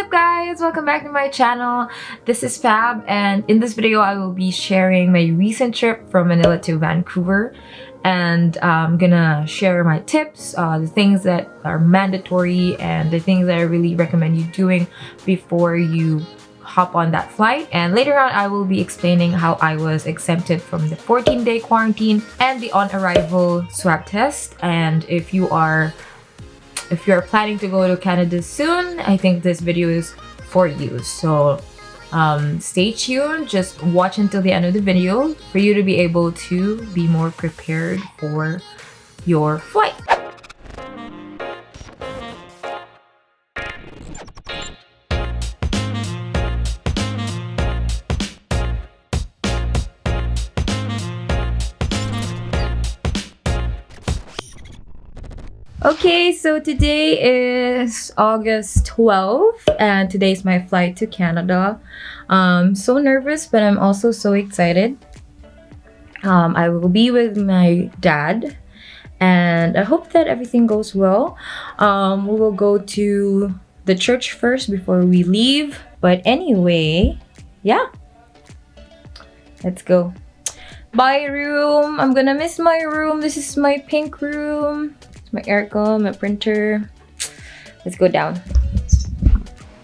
up guys? Welcome back to my channel. This is Fab, and in this video I will be sharing my recent trip from Manila to Vancouver, and I'm gonna share my tips, the things that are mandatory and the things that I really recommend you doing before you hop on that flight. And later on I will be explaining how I was exempted from the 14-day quarantine and the on-arrival swab test. And if you are planning to go to Canada soon, I think this video is for you. So stay tuned, just watch until the end of the video for you to be able to be more prepared for your flight. Okay, so today is August 12th and today is my flight to Canada. So nervous, but I'm also so excited. I will be with my dad and I hope that everything goes well. We will go to the church first before we leave. But anyway, yeah, let's go. Bye room. I'm gonna miss my room. This is my pink room. My aircon, my printer. Let's go down.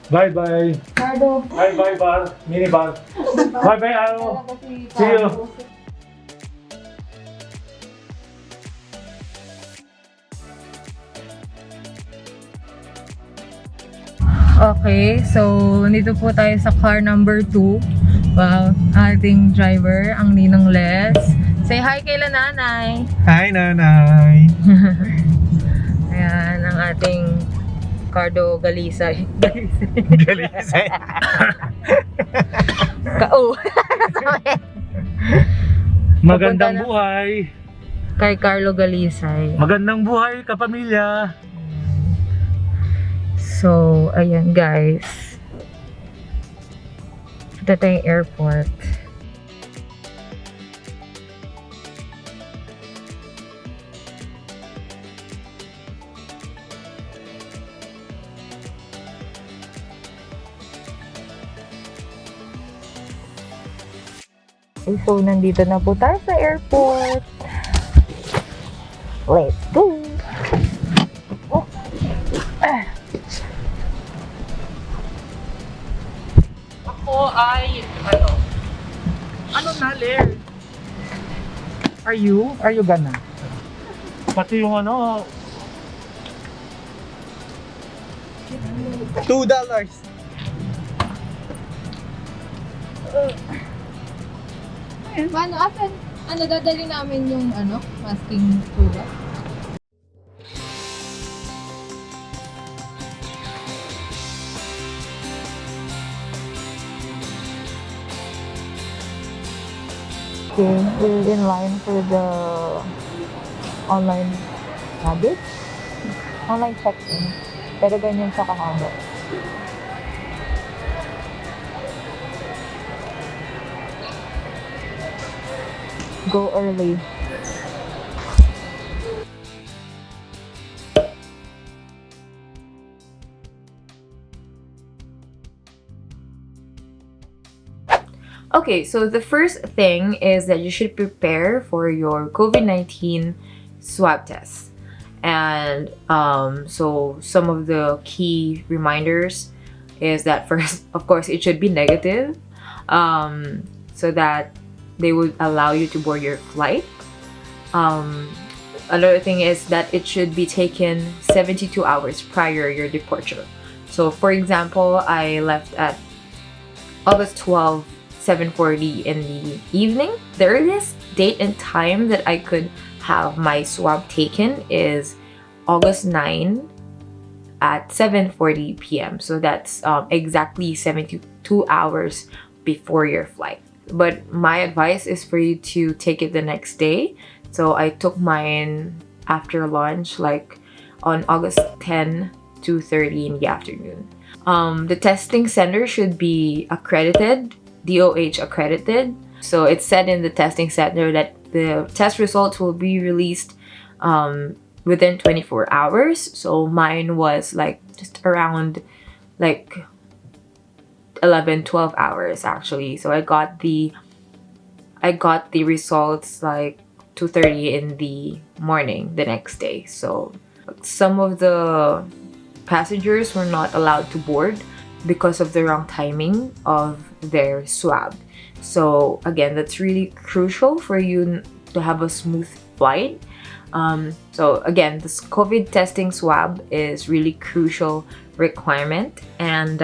Bye bye. Cardo. Bye bye bar. Mini bar. Bye bye Aro. See you. Okay, so nandito po tayo sa car number 2. Wow, ating driver, ang Ninang Les. Say hi kay nanay. Hi nanay. Ayan, ang ating Cardo Galisay. Galisay. Magandang buhay. Kay Carlo Galisay. Magandang buhay kapamilya. So, ayan guys. Ito tayong airport. So, nandito na po tayo sa airport. Let's go! Oh. Ako ay ano na Lair? Are you gonna? Pati yung ano $2. Paano, asan? Ano, dadali namin yung masking tuba? Okay, we're in line for the online baggage. Online check-in. Pero ganyan siya kahaba. Go early. Okay, so the first thing is that you should prepare for your COVID-19 swab test. And so some of the key reminders is that first, of course, it should be negative, so that they would allow you to board your flight. Another thing is that it should be taken 72 hours prior your departure. So for example, I left at August 12, 7:40 in the evening. The earliest date and time that I could have my swab taken is August 9 at 7:40 p.m. So that's exactly 72 hours before your flight. But my advice is for you to take it the next day. So I took mine after lunch, like on August 10, 2:30 in the afternoon. The testing center should be accredited, DOH accredited. So it's said in the testing center that the test results will be released within 24 hours. So mine was like just around like 11, 12 hours actually. So I got the results like 2:30 in the morning the next day. So some of the passengers were not allowed to board because of the wrong timing of their swab. So again, that's really crucial for you to have a smooth flight. So again, this COVID testing swab is really crucial requirement. And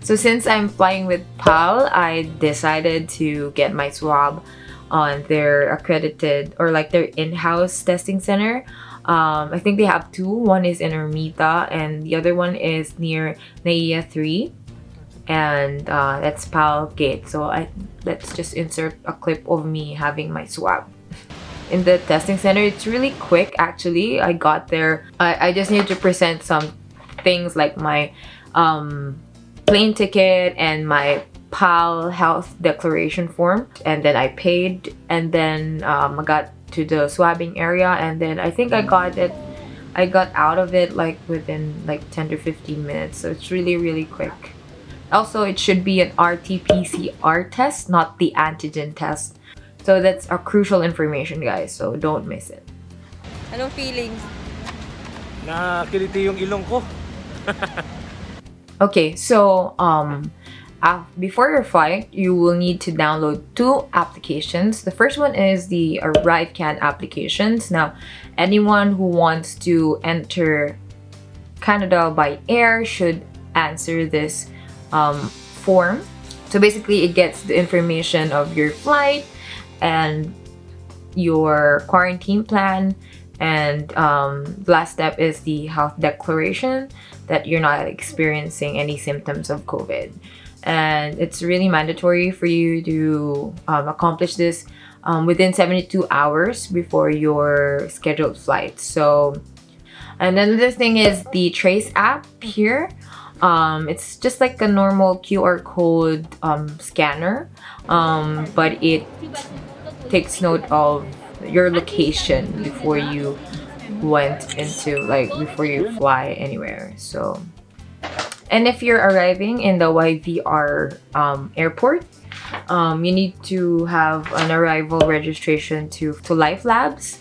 so since I'm flying with PAL, I decided to get my swab on their accredited or like their in-house testing center. I think they have two. One is in Ermita and the other one is near NAIA 3. And that's PAL Gate. So let's just insert a clip of me having my swab. In the testing center, it's really quick actually. I got there. I just need to present some things like my plane ticket and my PAL health declaration form, and then I paid, and then I got to the swabbing area, and then I think I got out of it like within like 10 to 15 minutes. So it's really quick. Also, it should be an RT-PCR test, not the antigen test. So that's a crucial information, guys. So don't miss it. Anong feelings? Nakakiliti yung ilong ko. Okay, so before your flight, you will need to download two applications. The first one is the ArriveCan applications. Now, anyone who wants to enter Canada by air should answer this form. So basically, it gets the information of your flight and your quarantine plan, and the last step is the health declaration that you're not experiencing any symptoms of COVID. And it's really mandatory for you to accomplish this within 72 hours before your scheduled flight. So, and then the thing is the Trace app here. It's just like a normal QR code scanner, but it takes note of your location before you went into, like, before you fly anywhere. So, and if you're arriving in the YVR airport, you need to have an arrival registration to LIFELABS.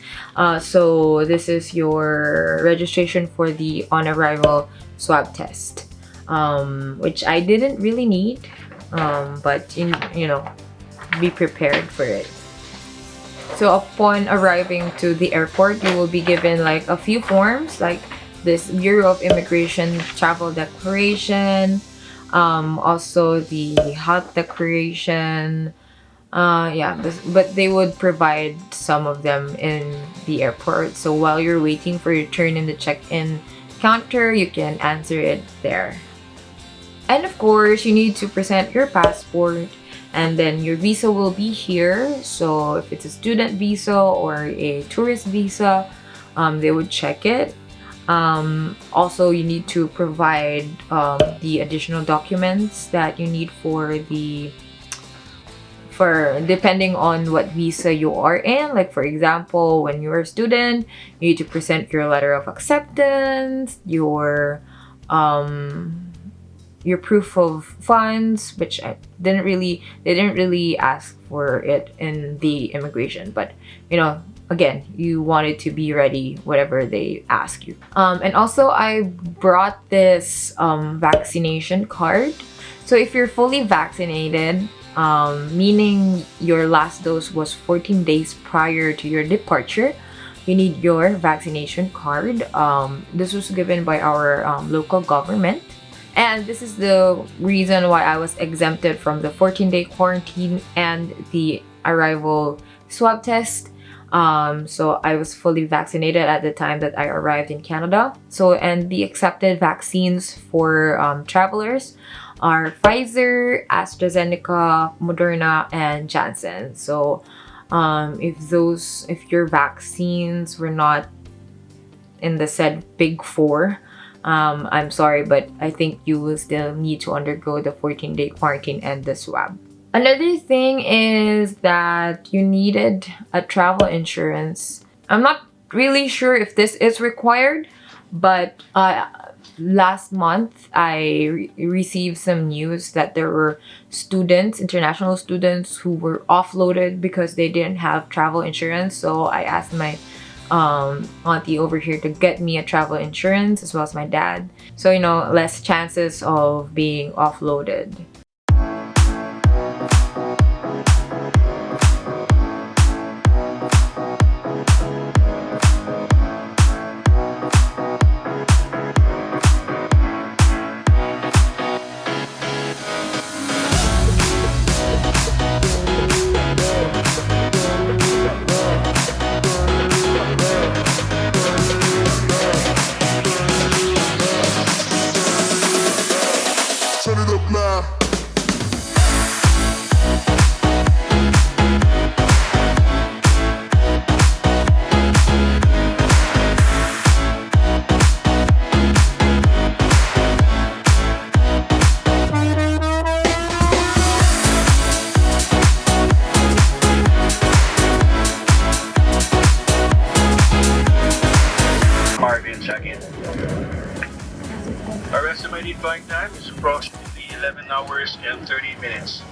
So this is your registration for the on-arrival swab test, which I didn't really need, but you know, be prepared for it. So upon arriving to the airport, you will be given like a few forms, like this Bureau of Immigration travel declaration, also the health declaration. But they would provide some of them in the airport. So while you're waiting for your turn in the check-in counter, you can answer it there. And of course, you need to present your passport, and then your visa will be here. So if it's a student visa or a tourist visa, they would check it. Also, you need to provide the additional documents that you need for depending on what visa you are in. Like for example, when you're a student, you need to present your letter of acceptance, your proof of funds, which they didn't really ask for it in the immigration, but you know, again, you wanted to be ready whatever they ask you. And also I brought this vaccination card. So if you're fully vaccinated, meaning your last dose was 14 days prior to your departure, you need your vaccination card. This was given by our local government. And this is the reason why I was exempted from the 14-day quarantine and the arrival swab test. So I was fully vaccinated at the time that I arrived in Canada. So, and the accepted vaccines for travelers are Pfizer, AstraZeneca, Moderna, and Janssen. So if your vaccines were not in the said big four, I'm sorry, but I think you will still need to undergo the 14-day quarantine and the swab. Another thing is that you needed a travel insurance. I'm not really sure if this is required, but last month, I received some news that there were students, international students, who were offloaded because they didn't have travel insurance. So I asked my auntie over here to get me a travel insurance, as well as my dad. So, you know, less chances of being offloaded. Check-in. Our estimated flight time is approximately 11 hours and 30 minutes.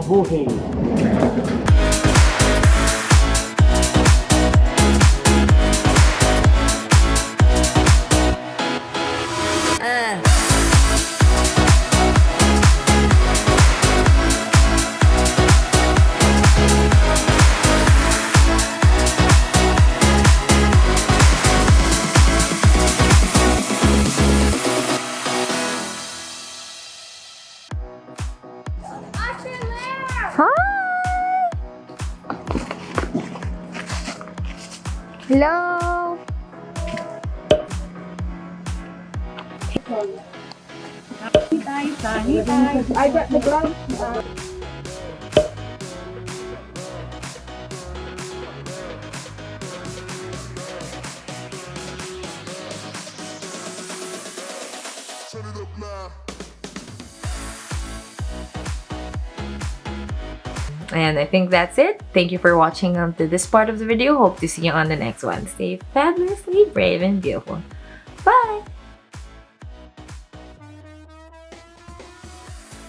Mabuhay. Hello! I got the ground. And I think that's it. Thank you for watching to this part of the video. Hope to see you on the next one. Stay fabulously brave and beautiful. Bye!